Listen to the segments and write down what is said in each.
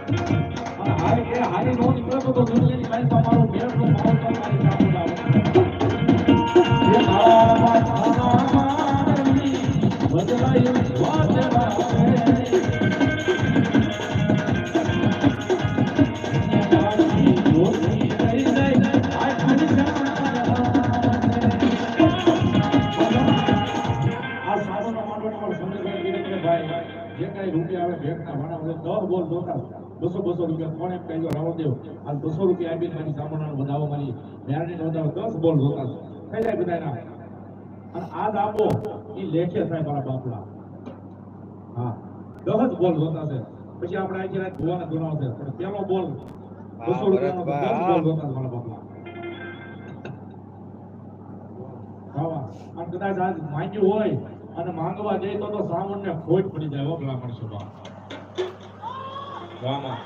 હાય કે હાય નો નીકળે તો દુનિયાની કાઈ તમારો મેળ નો માહોલ તમારી સામે આવે એ આવા ખાના મારી બદલાયું વાદળા રૂપિયા આવે ભેટના વાણા 10 બોલ જોતા 200 રૂપિયા કોણ એમ કહેજો રાવણદેવ આ 200 રૂપિયા આપી મારી સામાન વધાવો મારી મેરણી વધાવો 10 બોલ જોતા થઈ જાય બધાના અને આ દાબો એ લેખે થાય મારા બાપલા હા 10 બોલ જોતા છે પછી આપણે આખી રાત ધોવાના ધોનાવ છે પણ પેલો બોલ 200 રૂપિયાનો 10 બોલ જોતા મારા બાપલા હા અને કદાચ આજ માંગ્યું હોય અને માંગવા જઈ તો સાવણ ને ખોટ પડી જાય ઓગલા મળશે બા વામા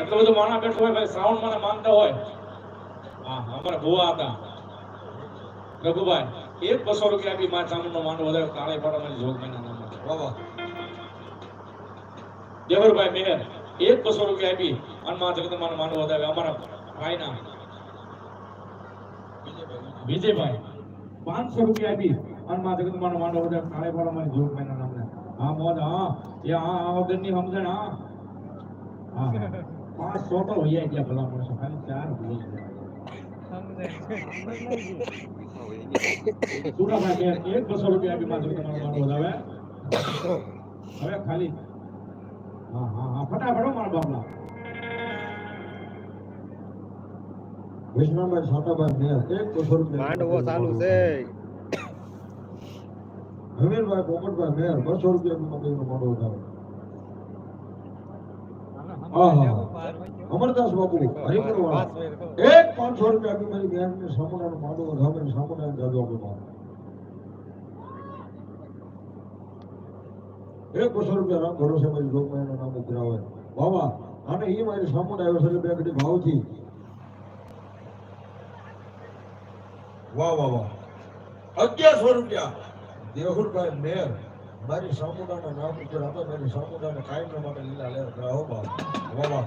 એટલું બધું માણા બેઠો હોય ભાઈ શ્રાવણ મને માંગતા હોય હા અમારા ભુવા હતા રઘુભાઈ 200 રૂપિયા આપી માં ચામુંડ નો માંડવો વધારે કાળે પાડવાની જોગ મહિના નામ વાહ દેવરભાઈ મેહર 200 રૂપિયા આપી અને માં જગદંબાનો માંડવો વધારે અમારા ભાઈના વિજયભાઈ 500 રૂપિયા આપી અને માં જગદંબાનો માંડવો વધારે કાળે પાડવાની જોગ મહિના નામ હા મોજ હા એ હા વગરની સમજણ હા હા 500 તો હોય ગયા ભલા માણસો ખાલી 4 હોય સુરાભાઈ 200 રૂપિયા આપી માં જગદંબાનો માંડવો વધારે હવે ખાલી હા હા હા ફટાફટ મારા બાપલા વિષ્ણુભાઈ છાટાભાઈ મેર 200 રૂપિયા માંડવો ચાલુ છે હમીરભાઈ પોપટભાઈ મેર 200 રૂપિયા માંડવો વધારે અમરદાસ બાપુ હરિપુર વાળા 500 રૂપિયા આપી મારી બેનને સામુનાનો માંડવો વધારે સામુનાનો જાદુ આપો 200 રૂપિયા રામ ભરોસે મારી લોકમાયાનું નામ ઉતરા હોય બાબા અને એ મારી સામુન આવ્યો છે બે ઘડી ભાવથી વાહ વાહ વાહ 1100 રૂપિયા દેહુરભાઈ મેર મારી સામુનાના નામ ઉપર હતા મારી સામુનાને કાયમ માટે લીલા લેર કરાવો બાબા વાહ વાહ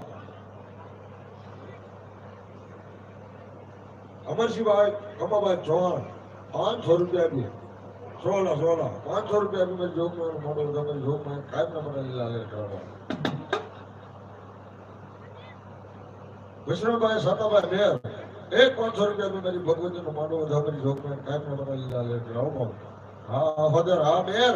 અમરસિંહભાઈ કમાભાઈ ચૌહાણ 500 રૂપિયા આપી 16 500 રૂપિયા આપી મારી જોગમાં મોડો તમે જોગમાં કાયમ માટે લીલા લેર કરાવો વિષ્ણુભાઈ સાતાભાઈ મેર 500 રૂપિયા આપી મારી ભગવતીનો માંડવો વધારી જોગમાં કાયમ માટે લીલા લેર કરાવો હા ફાધર હા મેર